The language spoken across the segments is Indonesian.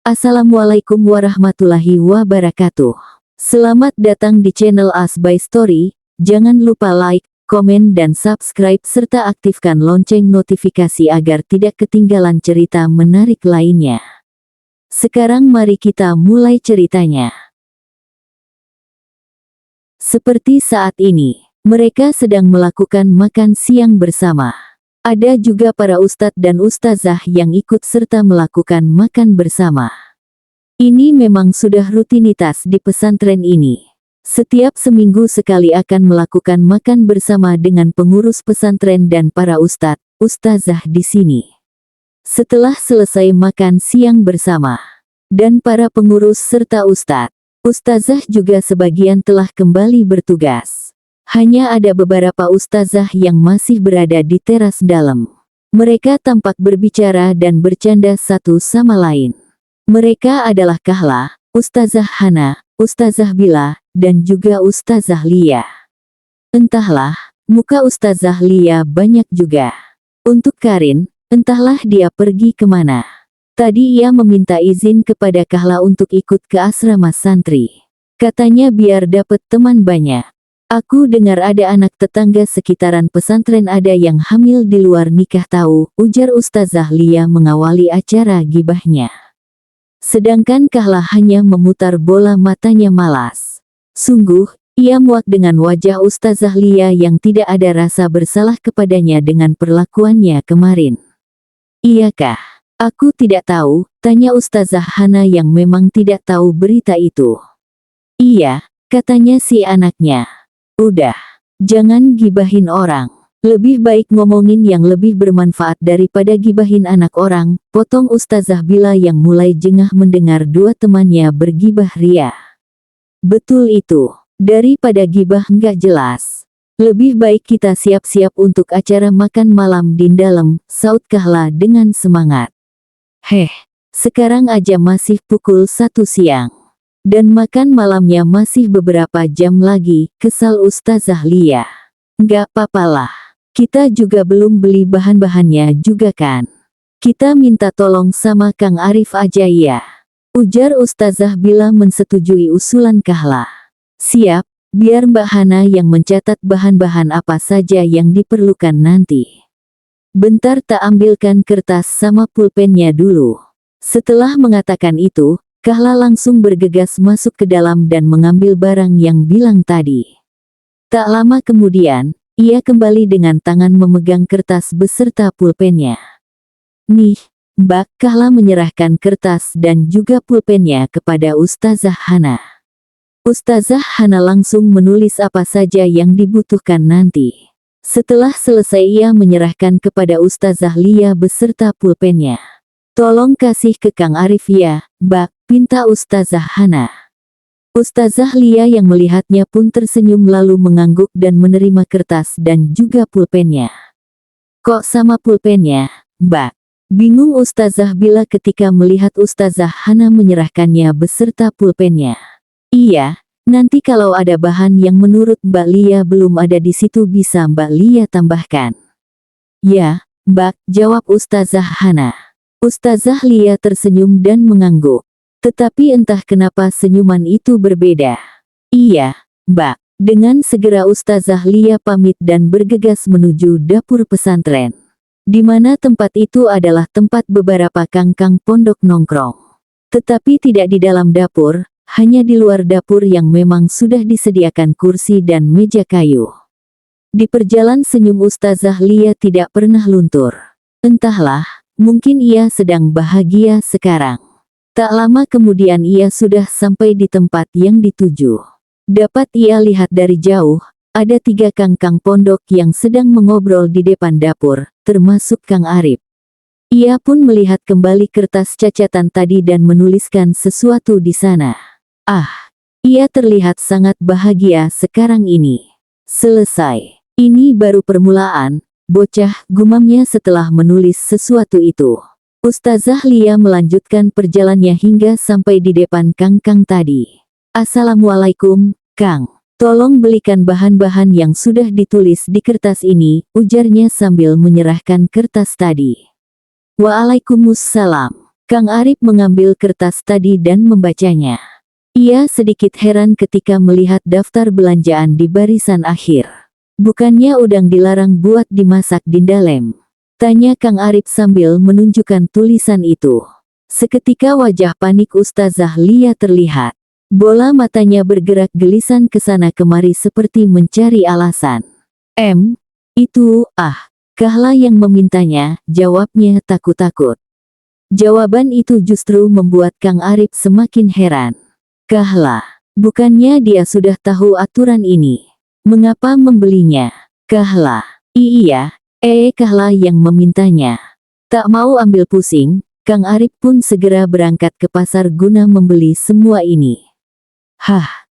Assalamualaikum warahmatullahi wabarakatuh. Selamat datang di channel As by Story. Jangan lupa like, komen dan subscribe serta aktifkan lonceng notifikasi agar tidak ketinggalan cerita menarik lainnya. Sekarang mari kita mulai ceritanya. Seperti saat ini, mereka sedang melakukan makan siang bersama. Ada juga para ustadz dan ustazah yang ikut serta melakukan makan bersama. Ini memang sudah rutinitas di pesantren ini. Setiap seminggu sekali akan melakukan makan bersama dengan pengurus pesantren dan para ustadz, ustazah di sini. Setelah selesai makan siang bersama, dan para pengurus serta ustadz, ustazah juga sebagian telah kembali bertugas. Hanya ada beberapa ustazah yang masih berada di teras dalam. Mereka tampak berbicara dan bercanda satu sama lain. Mereka adalah Kahla, Ustazah Hana, Ustazah Bila, dan juga Ustazah Lia. Entahlah, muka Ustazah Lia banyak juga. Untuk Karin, entahlah dia pergi kemana. Tadi ia meminta izin kepada Kahla untuk ikut ke asrama santri. Katanya biar dapat teman banyak. Aku dengar ada anak tetangga sekitaran pesantren ada yang hamil di luar nikah tahu, ujar Ustazah Lia mengawali acara gibahnya. Sedangkan Kahla hanya memutar bola matanya malas. Sungguh, ia muak dengan wajah Ustazah Lia yang tidak ada rasa bersalah kepadanya dengan perlakuannya kemarin. Iyakah? Aku tidak tahu, tanya Ustazah Hana yang memang tidak tahu berita itu. Iya, katanya si anaknya. Udah, jangan gibahin orang. Lebih baik ngomongin yang lebih bermanfaat daripada gibahin anak orang, potong Ustazah Bila yang mulai jengah mendengar dua temannya bergibah ria. Betul itu, daripada gibah nggak jelas. Lebih baik kita siap-siap untuk acara makan malam di dalam, saut Kahla dengan semangat. Heh, sekarang aja masih pukul 1 siang. Dan makan malamnya masih beberapa jam lagi, kesal Ustazah Lia. Nggak papalah. Kita juga belum beli bahan-bahannya juga kan. Kita minta tolong sama Kang Arif aja ya. Ujar Ustazah Bila mensetujui usulan Kahla. Siap, biar Mbak Hana yang mencatat bahan-bahan apa saja yang diperlukan nanti. Bentar tak ambilkan kertas sama pulpennya dulu. Setelah mengatakan itu, Kahla langsung bergegas masuk ke dalam dan mengambil barang yang bilang tadi. Tak lama kemudian, ia kembali dengan tangan memegang kertas beserta pulpennya. Nih, Mbak, Kahla menyerahkan kertas dan juga pulpennya kepada Ustazah Hana. Ustazah Hana langsung menulis apa saja yang dibutuhkan nanti. Setelah selesai ia menyerahkan kepada Ustazah Lia beserta pulpennya. Tolong kasih ke Kang Arif ya, Mbak, pinta Ustazah Hana. Ustazah Lia yang melihatnya pun tersenyum lalu mengangguk dan menerima kertas dan juga pulpennya. Kok sama pulpennya, Mbak? Bingung Ustazah Bila ketika melihat Ustazah Hana menyerahkannya beserta pulpennya. Iya, nanti kalau ada bahan yang menurut Mbak Lia belum ada di situ bisa Mbak Lia tambahkan. Ya, Mbak, jawab Ustazah Hana. Ustazah Lia tersenyum dan mengangguk. Tetapi entah kenapa senyuman itu berbeda. Iya, Mbak. Dengan segera Ustazah Lia pamit dan bergegas menuju dapur pesantren. Di mana tempat itu adalah tempat beberapa kangkang pondok nongkrong. Tetapi tidak di dalam dapur, hanya di luar dapur yang memang sudah disediakan kursi dan meja kayu. Di perjalanan senyum Ustazah Lia tidak pernah luntur. Entahlah, mungkin ia sedang bahagia sekarang. Tak lama kemudian ia sudah sampai di tempat yang dituju. Dapat ia lihat dari jauh, ada 3 kangkang pondok yang sedang mengobrol di depan dapur, termasuk Kang Arif. Ia pun melihat kembali kertas cacatan tadi dan menuliskan sesuatu di sana. Ah, ia terlihat sangat bahagia sekarang ini. Selesai. Ini baru permulaan, bocah, gumamnya setelah menulis sesuatu itu. Ustazah Lia melanjutkan perjalanannya hingga sampai di depan kangkang tadi. Assalamualaikum, Kang. Tolong belikan bahan-bahan yang sudah ditulis di kertas ini, ujarnya sambil menyerahkan kertas tadi. Waalaikumsalam. Kang Arif mengambil kertas tadi dan membacanya. Ia sedikit heran ketika melihat daftar belanjaan di barisan akhir. Bukannya udang dilarang buat dimasak Dindalem? Tanya Kang Arif sambil menunjukkan tulisan itu. Seketika wajah panik Ustazah Lia terlihat. Bola matanya bergerak gelisan ke sana kemari seperti mencari alasan. Itu, Kahla yang memintanya, jawabnya takut-takut. Jawaban itu justru membuat Kang Arif semakin heran. Kahla, bukannya dia sudah tahu aturan ini? Mengapa membelinya? Kahla, iya, Kahla yang memintanya. Tak mau ambil pusing, Kang Arif pun segera berangkat ke pasar guna membeli semua ini.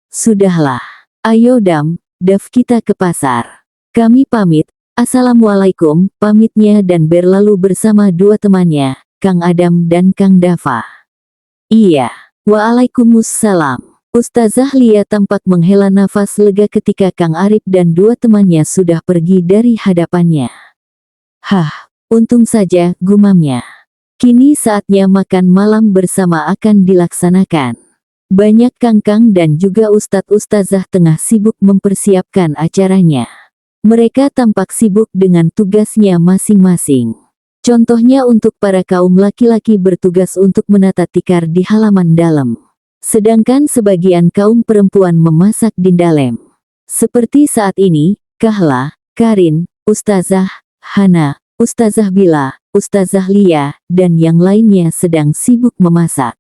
Sudahlah. Ayo Dav, kita ke pasar. Kami pamit, Assalamualaikum, pamitnya dan berlalu bersama dua temannya, Kang Adam dan Kang Dava. Iya, Waalaikumsalam. Ustazah Lia tampak menghela nafas lega ketika Kang Arif dan dua temannya sudah pergi dari hadapannya. Untung saja, gumamnya. Kini saatnya makan malam bersama akan dilaksanakan. Banyak kangkang dan juga ustadz-ustazah tengah sibuk mempersiapkan acaranya. Mereka tampak sibuk dengan tugasnya masing-masing. Contohnya untuk para kaum laki-laki bertugas untuk menata tikar di halaman dalam. Sedangkan sebagian kaum perempuan memasak Dindalem. Seperti saat ini, Kahla, Karin, Ustazah Hana, Ustazah Bila, Ustazah Lia, dan yang lainnya sedang sibuk memasak.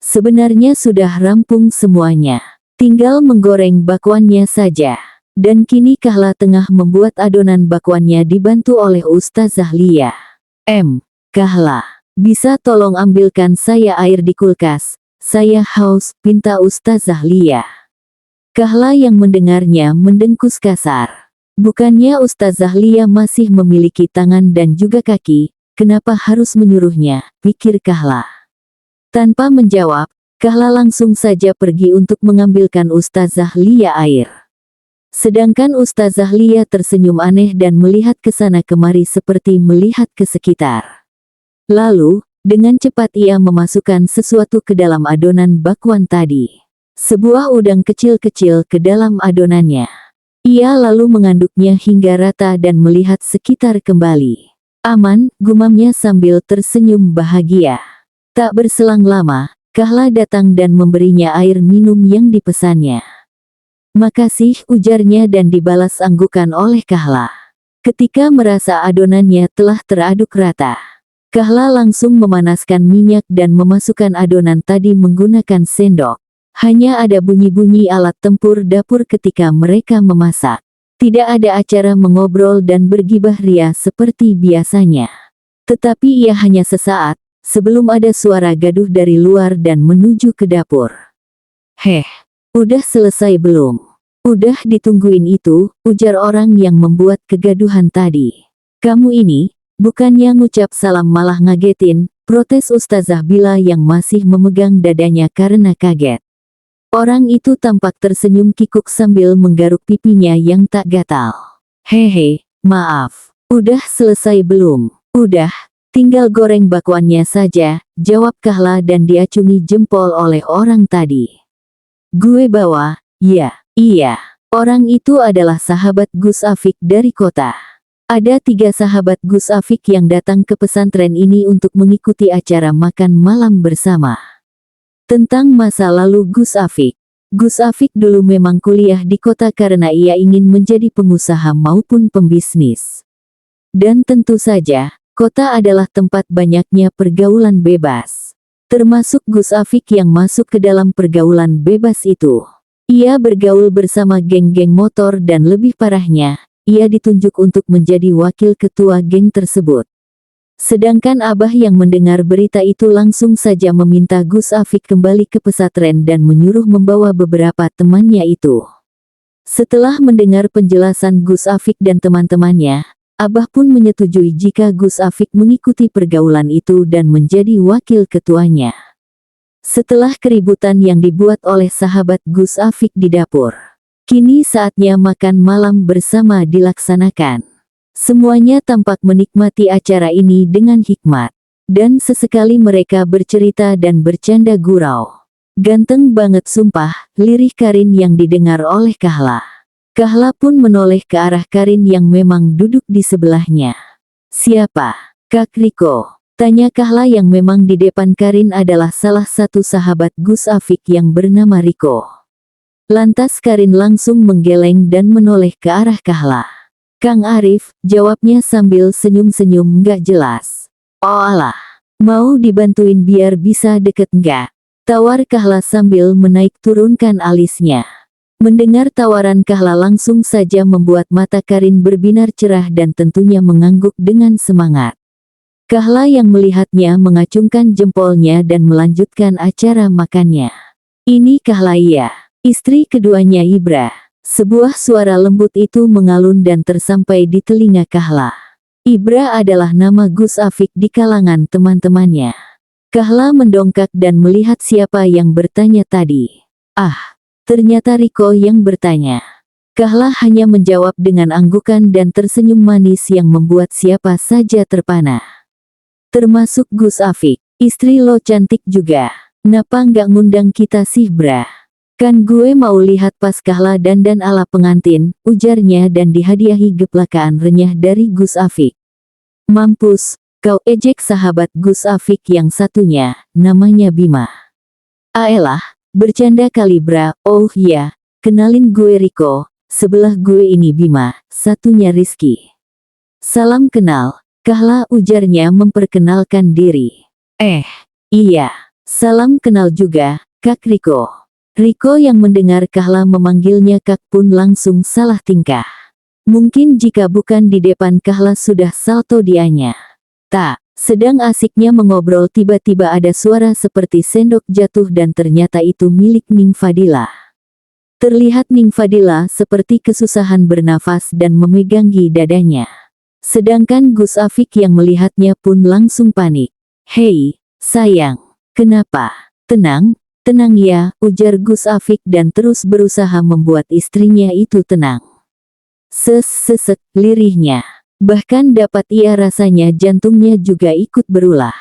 Sebenarnya sudah rampung semuanya. Tinggal menggoreng bakwannya saja. Dan kini Kahla tengah membuat adonan bakwannya dibantu oleh Ustazah Lia. Kahla, bisa tolong ambilkan saya air di kulkas? Saya haus, pinta Ustazah Lia. Kahla yang mendengarnya mendengkus kasar. Bukannya Ustazah Lia masih memiliki tangan dan juga kaki, kenapa harus menyuruhnya, pikir Kahla. Tanpa menjawab, Kahla langsung saja pergi untuk mengambilkan Ustazah Lia air. Sedangkan Ustazah Lia tersenyum aneh dan melihat ke sana kemari seperti melihat ke sekitar. Lalu, dengan cepat ia memasukkan sesuatu ke dalam adonan bakwan tadi. Sebuah udang kecil-kecil ke dalam adonannya. Ia lalu mengaduknya hingga rata dan melihat sekitar kembali. Aman, gumamnya sambil tersenyum bahagia. Tak berselang lama, Kahla datang dan memberinya air minum yang dipesannya. Makasih, ujarnya dan dibalas anggukan oleh Kahla. Ketika merasa adonannya telah teraduk rata, Kahla langsung memanaskan minyak dan memasukkan adonan tadi menggunakan sendok. Hanya ada bunyi-bunyi alat tempur dapur ketika mereka memasak. Tidak ada acara mengobrol dan bergibah ria seperti biasanya. Tetapi ia hanya sesaat, sebelum ada suara gaduh dari luar dan menuju ke dapur. Udah selesai belum? Udah ditungguin itu, ujar orang yang membuat kegaduhan tadi. Kamu ini, bukannya ngucap salam malah ngagetin, protes Ustazah Bila yang masih memegang dadanya karena kaget. Orang itu tampak tersenyum kikuk sambil menggaruk pipinya yang tak gatal. Maaf, udah selesai belum? Udah. Tinggal goreng bakwannya saja, jawab Kahla dan diacungi jempol oleh orang tadi. Gue bawa, iya. Orang itu adalah sahabat Gus Afik dari kota. Ada 3 sahabat Gus Afik yang datang ke pesantren ini untuk mengikuti acara makan malam bersama. Tentang masa lalu Gus Afik. Gus Afik dulu memang kuliah di kota karena ia ingin menjadi pengusaha maupun pembisnis. Dan tentu saja, kota adalah tempat banyaknya pergaulan bebas. Termasuk Gus Afik yang masuk ke dalam pergaulan bebas itu. Ia bergaul bersama geng-geng motor dan lebih parahnya, ia ditunjuk untuk menjadi wakil ketua geng tersebut. Sedangkan Abah yang mendengar berita itu langsung saja meminta Gus Afik kembali ke pesantren dan menyuruh membawa beberapa temannya itu. Setelah mendengar penjelasan Gus Afik dan teman-temannya, Abah pun menyetujui jika Gus Afik mengikuti pergaulan itu dan menjadi wakil ketuanya. Setelah keributan yang dibuat oleh sahabat Gus Afik di dapur, kini saatnya makan malam bersama dilaksanakan. Semuanya tampak menikmati acara ini dengan hikmat. Dan sesekali mereka bercerita dan bercanda gurau. Ganteng banget sumpah, lirih Karin yang didengar oleh Kahla. Kahla pun menoleh ke arah Karin yang memang duduk di sebelahnya. Siapa? Kak Riko. Tanya Kahla yang memang di depan Karin adalah salah satu sahabat Gus Afik yang bernama Riko. Lantas Karin langsung menggeleng dan menoleh ke arah Kahla. Kang Arif, jawabnya sambil senyum-senyum nggak jelas. Oh alah, mau dibantuin biar bisa deket nggak? Tawar Kahla sambil menaik turunkan alisnya. Mendengar tawaran Kahla langsung saja membuat mata Karin berbinar cerah dan tentunya mengangguk dengan semangat. Kahla yang melihatnya mengacungkan jempolnya dan melanjutkan acara makannya. Ini Kahla iya, istri keduanya Ibra. Sebuah suara lembut itu mengalun dan tersampai di telinga Kahla. Ibra adalah nama Gus Afik di kalangan teman-temannya. Kahla mendongkak dan melihat siapa yang bertanya tadi. Ah, ternyata Riko yang bertanya. Kahla hanya menjawab dengan anggukan dan tersenyum manis yang membuat siapa saja terpana. Termasuk Gus Afik. Istri lo cantik juga. Napa nggak ngundang kita sih Bra? Kan gue mau lihat pas Kahla dandan ala pengantin, ujarnya dan dihadiahi geplakaan renyah dari Gus Afik. Mampus, kau, ejek sahabat Gus Afik yang satunya, namanya Bima. Aelah, bercanda kali Bra, oh iya, kenalin gue Riko, sebelah gue ini Bima, satunya Rizky. Salam kenal, Kahla ujarnya memperkenalkan diri. Iya, salam kenal juga, Kak Riko. Riko yang mendengar Kahla memanggilnya Kak pun langsung salah tingkah. Mungkin jika bukan di depan Kahla sudah salto dianya. Tak, sedang asiknya mengobrol tiba-tiba ada suara seperti sendok jatuh dan ternyata itu milik Ning Fadila. Terlihat Ning Fadila seperti kesusahan bernafas dan memegangi dadanya. Sedangkan Gus Afik yang melihatnya pun langsung panik. Hei, sayang, kenapa? Tenang. Tenang ya, ujar Gus Afik dan terus berusaha membuat istrinya itu tenang. Sesek lirihnya. Bahkan dapat ia rasanya jantungnya juga ikut berulah.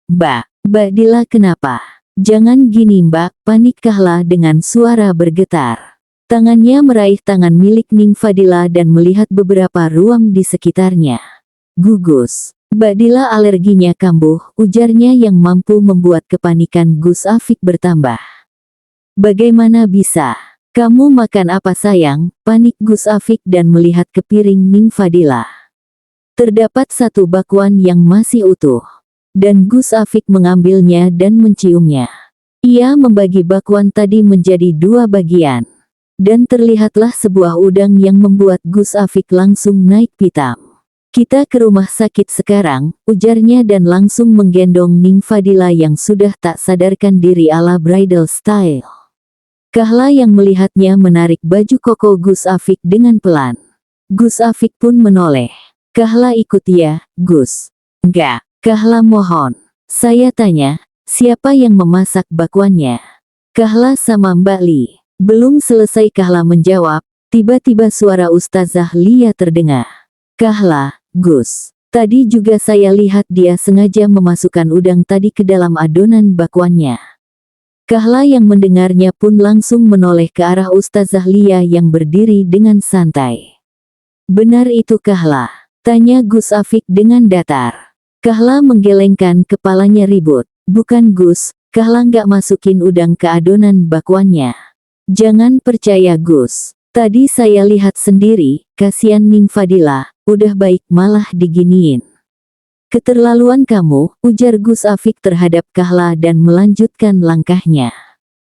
Mbak Dila kenapa? Jangan gini Mbak, panik Kahla dengan suara bergetar. Tangannya meraih tangan milik Ning Fadila dan melihat beberapa ruam di sekitarnya. Gugus. Mbak Dila alerginya kambuh, ujarnya yang mampu membuat kepanikan Gus Afik bertambah. Bagaimana bisa? Kamu makan apa sayang? Panik Gus Afik dan melihat ke piring Ning Fadila. Terdapat satu bakwan yang masih utuh. Dan Gus Afik mengambilnya dan menciumnya. Ia membagi bakwan tadi menjadi dua bagian. Dan terlihatlah sebuah udang yang membuat Gus Afik langsung naik pitam. Kita ke rumah sakit sekarang, ujarnya dan langsung menggendong Ning Fadila yang sudah tak sadarkan diri ala bridal style. Kahla yang melihatnya menarik baju koko Gus Afik dengan pelan. Gus Afik pun menoleh. Kahla ikut ya, Gus. Enggak, Kahla mohon. Saya tanya, siapa yang memasak bakwannya? Kahla sama Mbak Li. Belum selesai Kahla menjawab, tiba-tiba suara Ustazah Lia terdengar. Kahla, Gus. Tadi juga saya lihat dia sengaja memasukkan udang tadi ke dalam adonan bakwannya. Kahla yang mendengarnya pun langsung menoleh ke arah Ustazah Lia yang berdiri dengan santai. Benar itu Kahla? Tanya Gus Afik dengan datar. Kahla menggelengkan kepalanya ribut. Bukan Gus, Kahla nggak masukin udang ke adonan bakwannya. Jangan percaya Gus. Tadi saya lihat sendiri, kasihan Ning Fadila. Udah baik malah diginiin. Keterlaluan kamu, ujar Gus Afik terhadap Kahla dan melanjutkan langkahnya.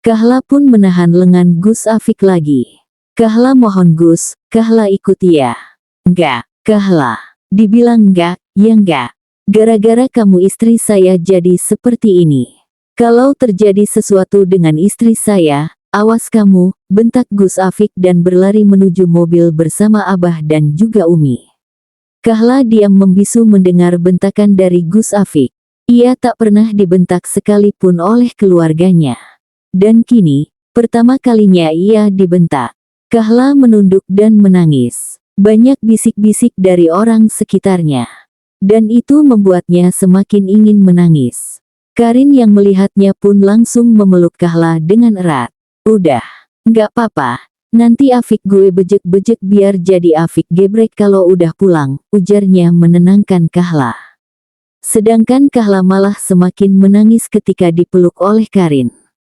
Kahla pun menahan lengan Gus Afik lagi. Kahla mohon Gus, Kahla ikut ya. Enggak, Kahla. Dibilang enggak, ya enggak. Gara-gara kamu istri saya jadi seperti ini. Kalau terjadi sesuatu dengan istri saya, awas kamu, bentak Gus Afik dan berlari menuju mobil bersama Abah dan juga Umi. Kahla diam membisu mendengar bentakan dari Gus Afik. Ia tak pernah dibentak sekalipun oleh keluarganya. Dan kini, pertama kalinya ia dibentak. Kahla menunduk dan menangis. Banyak bisik-bisik dari orang sekitarnya. Dan itu membuatnya semakin ingin menangis. Karin yang melihatnya pun langsung memeluk Kahla dengan erat. Udah, nggak apa-apa. Nanti Afik gue bejek-bejek biar jadi Afik gebrek kalau udah pulang, ujarnya menenangkan Kahla. Sedangkan Kahla malah semakin menangis ketika dipeluk oleh Karin.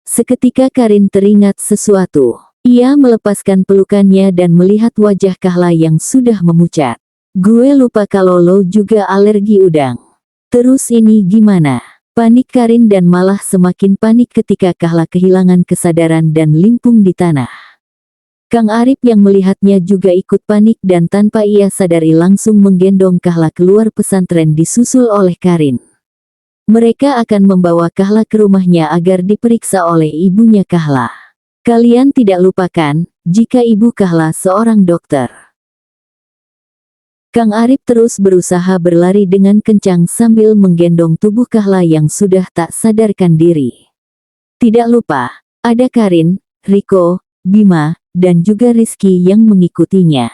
Seketika Karin teringat sesuatu. Ia melepaskan pelukannya dan melihat wajah Kahla yang sudah memucat. Gue lupa kalau lo juga alergi udang. Terus ini gimana? Panik Karin dan malah semakin panik ketika Kahla kehilangan kesadaran dan limpung di tanah. Kang Arif yang melihatnya juga ikut panik dan tanpa ia sadari langsung menggendong Kahla keluar pesantren disusul oleh Karin. Mereka akan membawa Kahla ke rumahnya agar diperiksa oleh ibunya Kahla. Kalian tidak lupakan, jika ibu Kahla seorang dokter. Kang Arif terus berusaha berlari dengan kencang sambil menggendong tubuh Kahla yang sudah tak sadarkan diri. Tidak lupa, ada Karin, Riko, Bima, dan juga Rizky yang mengikutinya.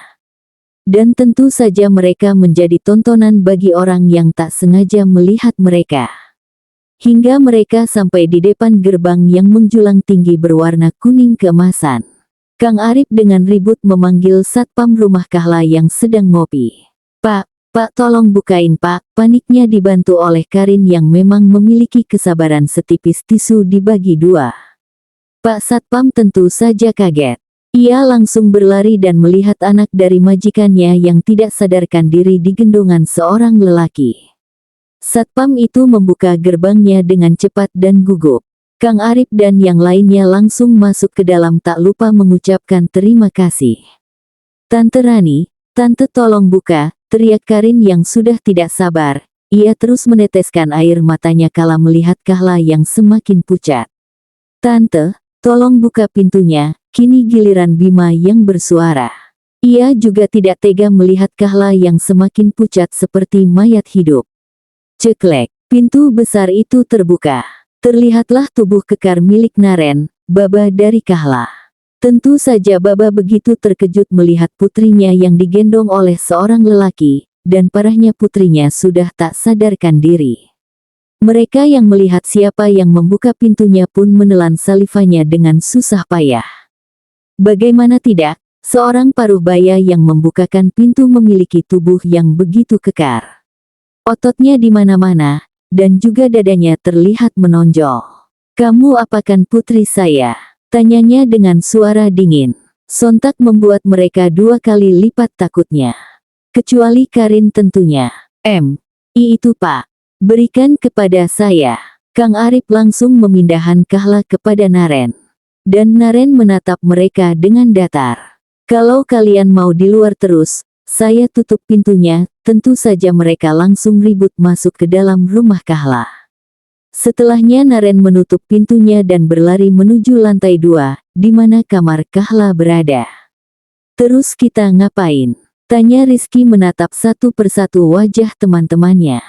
Dan tentu saja mereka menjadi tontonan bagi orang yang tak sengaja melihat mereka. Hingga mereka sampai di depan gerbang yang menjulang tinggi berwarna kuning keemasan. Kang Arif dengan ribut memanggil satpam rumah Kahla yang sedang ngopi. Pak, tolong bukain Pak." Paniknya dibantu oleh Karin yang memang memiliki kesabaran setipis tisu dibagi dua. Pak Satpam tentu saja kaget. Ia langsung berlari dan melihat anak dari majikannya yang tidak sadarkan diri di gendongan seorang lelaki. Satpam itu membuka gerbangnya dengan cepat dan gugup. Kang Arif dan yang lainnya langsung masuk ke dalam tak lupa mengucapkan terima kasih. "Tante Rani, Tante tolong buka," teriak Karin yang sudah tidak sabar. Ia terus meneteskan air matanya kala melihat Kahla yang semakin pucat. "Tante, tolong buka pintunya." Kini giliran Bima yang bersuara. Ia juga tidak tega melihat Kahla yang semakin pucat seperti mayat hidup. Ceklek, pintu besar itu terbuka. Terlihatlah tubuh kekar milik Naren, Baba dari Kahla. Tentu saja Baba begitu terkejut melihat putrinya yang digendong oleh seorang lelaki, dan parahnya putrinya sudah tak sadarkan diri. Mereka yang melihat siapa yang membuka pintunya pun menelan salivanya dengan susah payah. Bagaimana tidak, seorang paruh baya yang membukakan pintu memiliki tubuh yang begitu kekar. Ototnya di mana-mana, dan juga dadanya terlihat menonjol. "Kamu apakan putri saya?" tanyanya dengan suara dingin. Sontak membuat mereka dua kali lipat takutnya. Kecuali Karin tentunya. Itu Pak. Berikan kepada saya." Kang Arif langsung memindahkan Kahla kepada Naren. Dan Naren menatap mereka dengan datar. "Kalau kalian mau di luar terus, saya tutup pintunya." Tentu saja mereka langsung ribut masuk ke dalam rumah Kahla. Setelahnya Naren menutup pintunya dan berlari menuju lantai 2, di mana kamar Kahla berada. "Terus kita ngapain?" tanya Rizky menatap satu persatu wajah teman-temannya.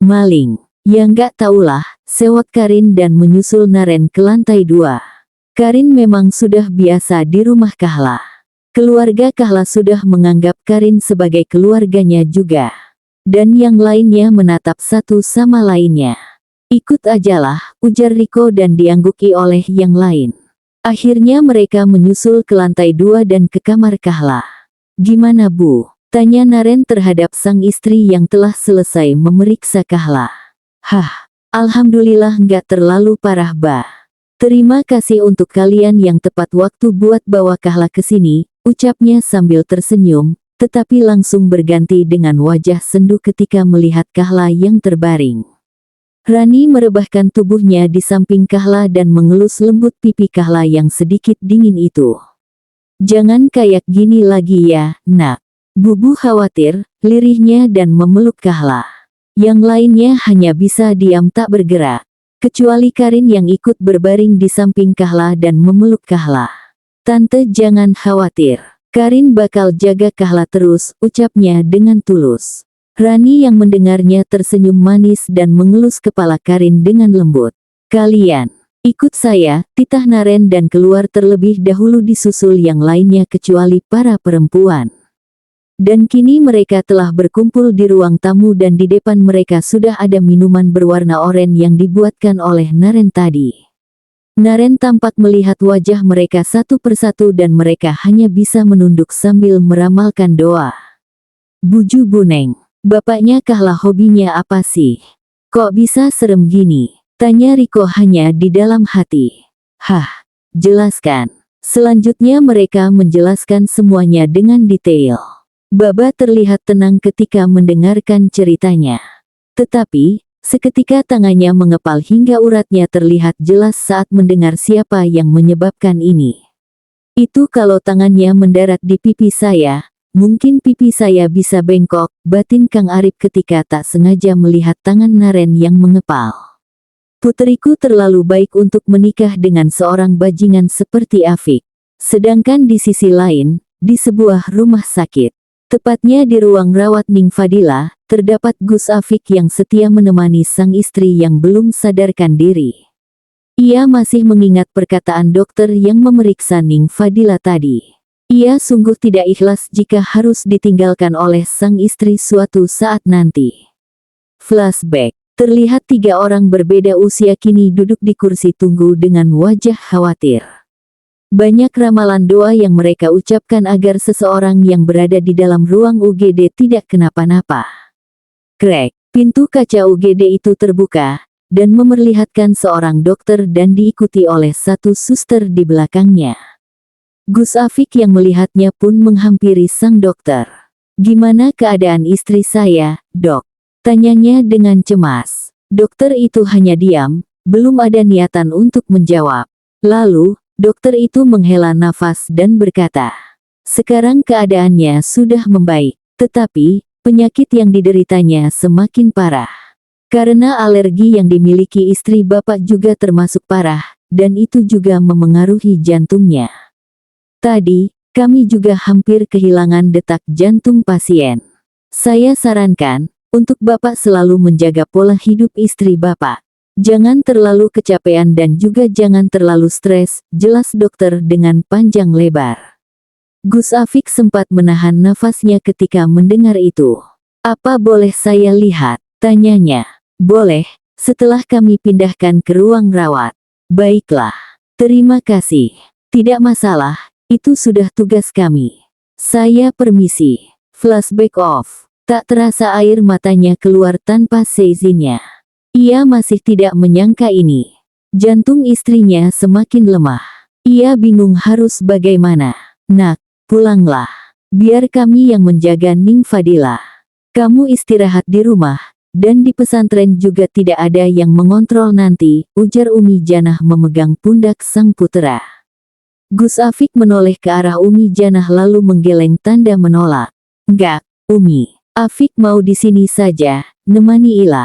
"Maling." "Ya nggak taulah," sewot Karin dan menyusul Naren ke lantai 2. Karin memang sudah biasa di rumah Kahla. Keluarga Kahla sudah menganggap Karin sebagai keluarganya juga. Dan yang lainnya menatap satu sama lainnya. "Ikut ajalah," ujar Riko dan diangguki oleh yang lain. Akhirnya mereka menyusul ke lantai 2 dan ke kamar Kahla. "Gimana Bu?" tanya Naren terhadap sang istri yang telah selesai memeriksa Kahla. Alhamdulillah nggak terlalu parah Ba. Terima kasih untuk kalian yang tepat waktu buat bawa Kahla ke sini, ucapnya sambil tersenyum, tetapi langsung berganti dengan wajah sendu ketika melihat Kahla yang terbaring. Rani merebahkan tubuhnya di samping Kahla dan mengelus lembut pipi Kahla yang sedikit dingin itu. "Jangan kayak gini lagi ya, Nak." Bubu khawatir, lirihnya dan memeluk Kahla. Yang lainnya hanya bisa diam tak bergerak. Kecuali Karin yang ikut berbaring di samping Kahla dan memeluk Kahla. "Tante jangan khawatir. Karin bakal jaga Kahla terus," ucapnya dengan tulus. Rani yang mendengarnya tersenyum manis dan mengelus kepala Karin dengan lembut. "Kalian, ikut saya," titah Naren dan keluar terlebih dahulu disusul yang lainnya kecuali para perempuan. Dan kini mereka telah berkumpul di ruang tamu dan di depan mereka sudah ada minuman berwarna oranye yang dibuatkan oleh Naren tadi. Naren tampak melihat wajah mereka satu persatu dan mereka hanya bisa menunduk sambil meramalkan doa. Buju Buneng, bapaknya Kahla hobinya apa sih? Kok bisa serem gini? Tanya Riko hanya di dalam hati. Hah, jelaskan. Selanjutnya mereka menjelaskan semuanya dengan detail. Baba terlihat tenang ketika mendengarkan ceritanya. Tetapi, seketika tangannya mengepal hingga uratnya terlihat jelas saat mendengar siapa yang menyebabkan ini. Itu kalau tangannya mendarat di pipi saya, mungkin pipi saya bisa bengkok, batin Kang Arif ketika tak sengaja melihat tangan Naren yang mengepal. Puteriku terlalu baik untuk menikah dengan seorang bajingan seperti Afik. Sedangkan di sisi lain, di sebuah rumah sakit, tepatnya di ruang rawat Ning Fadila, terdapat Gus Afik yang setia menemani sang istri yang belum sadarkan diri. Ia masih mengingat perkataan dokter yang memeriksa Ning Fadila tadi. Ia sungguh tidak ikhlas jika harus ditinggalkan oleh sang istri suatu saat nanti. Flashback. Terlihat 3 orang berbeda usia kini duduk di kursi tunggu dengan wajah khawatir. Banyak ramalan doa yang mereka ucapkan agar seseorang yang berada di dalam ruang UGD tidak kenapa-napa. Krek, pintu kaca UGD itu terbuka, dan memperlihatkan seorang dokter dan diikuti oleh satu suster di belakangnya. Gus Afik yang melihatnya pun menghampiri sang dokter. Gimana keadaan istri saya, dok? Tanyanya dengan cemas. Dokter itu hanya diam, belum ada niatan untuk menjawab. Lalu, dokter itu menghela nafas dan berkata, sekarang keadaannya sudah membaik, tetapi penyakit yang dideritanya semakin parah. Karena alergi yang dimiliki istri Bapak juga termasuk parah, dan itu juga memengaruhi jantungnya. Tadi, kami juga hampir kehilangan detak jantung pasien. Saya sarankan, untuk Bapak selalu menjaga pola hidup istri Bapak. Jangan terlalu kecapean dan juga jangan terlalu stres, jelas dokter dengan panjang lebar. Gus Afik sempat menahan nafasnya ketika mendengar itu. Apa boleh saya lihat? Tanyanya. Boleh, setelah kami pindahkan ke ruang rawat. Baiklah. Terima kasih. Tidak masalah, itu sudah tugas kami. Saya permisi. Flashback off. Tak terasa air matanya keluar tanpa seizinnya. Ia masih tidak menyangka ini. Jantung istrinya semakin lemah. Ia bingung harus bagaimana. Nak, pulanglah. Biar kami yang menjaga Ning Fadila. Kamu istirahat di rumah, dan di pesantren juga tidak ada yang mengontrol nanti, ujar Umi Janah memegang pundak sang putera. Gus Afik menoleh ke arah Umi Janah lalu menggeleng tanda menolak. Enggak, Umi. Afik mau di sini saja, nemani Ila.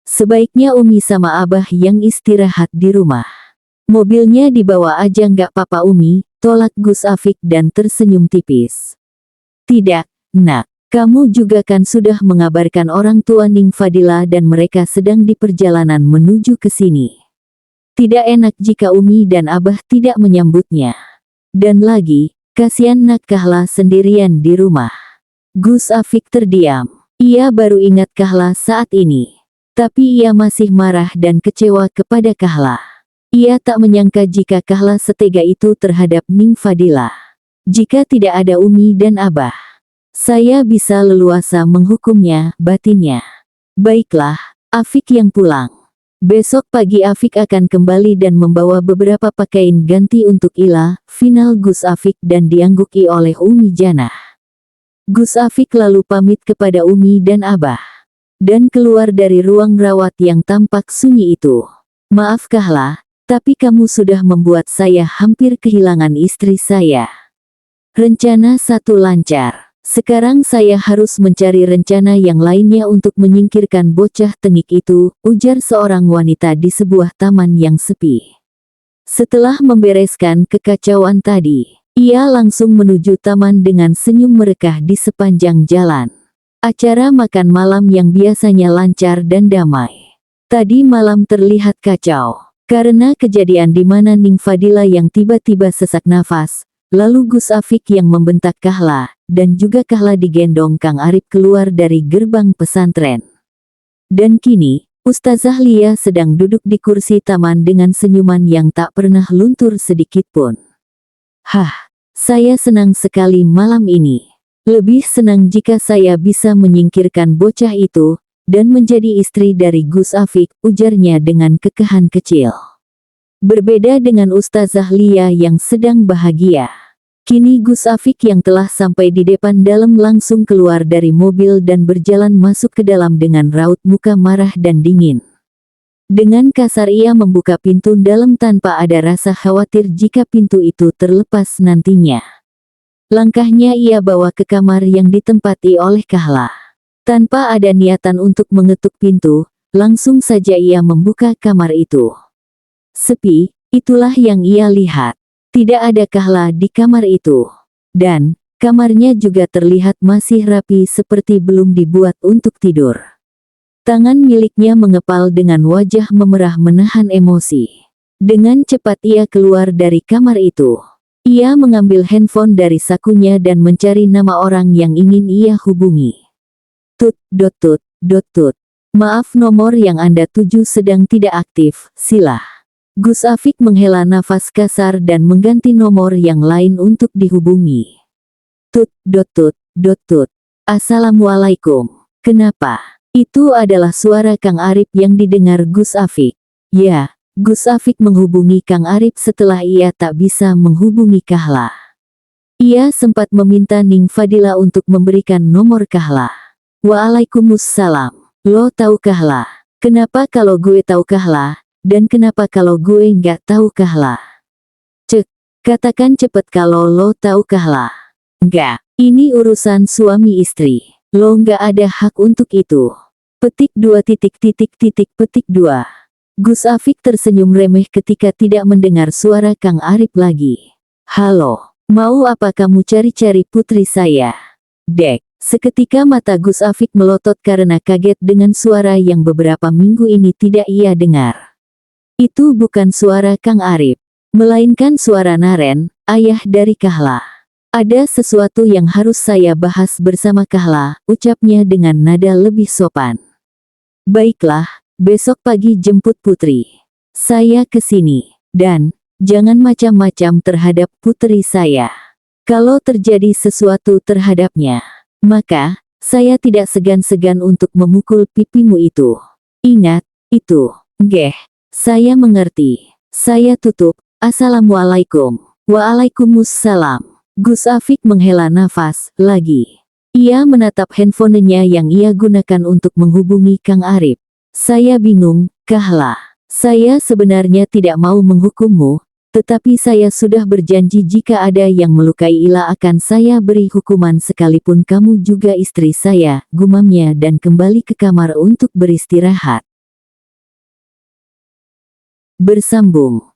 Sebaiknya Umi sama Abah yang istirahat di rumah. Mobilnya dibawa aja nggak papa Umi, tolak Gus Afik dan tersenyum tipis. Tidak, nak. Kamu juga kan sudah mengabarkan orang tua Ning Fadila dan mereka sedang di perjalanan menuju ke sini. Tidak enak jika Umi dan Abah tidak menyambutnya. Dan lagi, kasihan Nak Kahla sendirian di rumah. Gus Afik terdiam. Ia baru ingat Kahla saat ini. Tapi ia masih marah dan kecewa kepada Kahla. Ia tak menyangka jika Kahla setega itu terhadap Ning Fadila. Jika tidak ada Umi dan Abah, saya bisa leluasa menghukumnya, batinnya. Baiklah, Afik yang pulang. Besok pagi Afik akan kembali dan membawa beberapa pakaian ganti untuk Ila, final Gus Afik dan diangguki oleh Umi Janah. Gus Afik lalu pamit kepada Umi dan Abah. Dan keluar dari ruang rawat yang tampak sunyi itu. Maaf Kahla, tapi kamu sudah membuat saya hampir kehilangan istri saya. Rencana satu lancar. Sekarang saya harus mencari rencana yang lainnya untuk menyingkirkan bocah tengik itu, ujar seorang wanita di sebuah taman yang sepi. Setelah membereskan kekacauan tadi, ia langsung menuju taman dengan senyum merekah di sepanjang jalan. Acara makan malam yang biasanya lancar dan damai. Tadi malam terlihat kacau. Karena kejadian di mana Ning Fadila yang tiba-tiba sesak nafas, Lalu Gus Afik yang membentak Kahla, dan juga Kahla digendong Kang Arif keluar dari gerbang pesantren. Dan kini, Ustazah Lia sedang duduk di kursi taman dengan senyuman yang tak pernah luntur sedikitpun. Hah, saya senang sekali malam ini. Lebih senang jika saya bisa menyingkirkan bocah itu, dan menjadi istri dari Gus Afik, ujarnya dengan kekahan kecil. Berbeda dengan Ustazah Lia yang sedang bahagia. Kini Gus Afik yang telah sampai di depan dalam langsung keluar dari mobil dan berjalan masuk ke dalam dengan raut muka marah dan dingin. Dengan kasar ia membuka pintu dalam tanpa ada rasa khawatir jika pintu itu terlepas nantinya. Langkahnya ia bawa ke kamar yang ditempati oleh Kahla. Tanpa ada niatan untuk mengetuk pintu, langsung saja ia membuka kamar itu. Sepi, itulah yang ia lihat. Tidak ada Kahla di kamar itu. Dan, kamarnya juga terlihat masih rapi seperti belum dibuat untuk tidur. Tangan miliknya mengepal dengan wajah memerah menahan emosi. Dengan cepat ia keluar dari kamar itu. Ia mengambil handphone dari sakunya dan mencari nama orang yang ingin ia hubungi. Tut. Maaf, nomor yang Anda tuju sedang tidak aktif, sila. Gus Afik menghela nafas kasar dan mengganti nomor yang lain untuk dihubungi. Tut. Assalamualaikum. Kenapa? Itu adalah suara Kang Arif yang didengar Gus Afik. Ya. Gus Afik menghubungi Kang Arif setelah ia tak bisa menghubungi Kahla. Ia sempat meminta Ning Fadila untuk memberikan nomor Kahla. Waalaikumsalam. Lo tahu Kahla? Kenapa kalau gue tahu Kahla, dan kenapa kalau gue nggak tahu Kahla? Cek, katakan cepet kalau lo tahu Kahla. Nggak, ini urusan suami istri. Lo nggak ada hak untuk itu. Petik 2. Gus Afik tersenyum remeh ketika tidak mendengar suara Kang Arif lagi. Halo, mau apa kamu cari-cari putri saya? Dek, seketika mata Gus Afik melotot karena kaget dengan suara yang beberapa minggu ini tidak ia dengar. Itu bukan suara Kang Arif, melainkan suara Naren, ayah dari Kahla. Ada sesuatu yang harus saya bahas bersama Kahla, ucapnya dengan nada lebih sopan. Baiklah. Besok pagi jemput putri. Saya ke sini. Dan, jangan macam-macam terhadap putri saya. Kalau terjadi sesuatu terhadapnya, maka, saya tidak segan-segan untuk memukul pipimu itu. Ingat, itu. Nggih, saya mengerti. Saya tutup. Assalamualaikum. Waalaikumsalam. Gus Afik menghela nafas, lagi. Ia menatap handphonenya yang ia gunakan untuk menghubungi Kang Arif. Saya bingung, Kahla. Saya sebenarnya tidak mau menghukummu, tetapi saya sudah berjanji jika ada yang melukai Ila akan saya beri hukuman sekalipun kamu juga istri saya, gumamnya dan kembali ke kamar untuk beristirahat. Bersambung.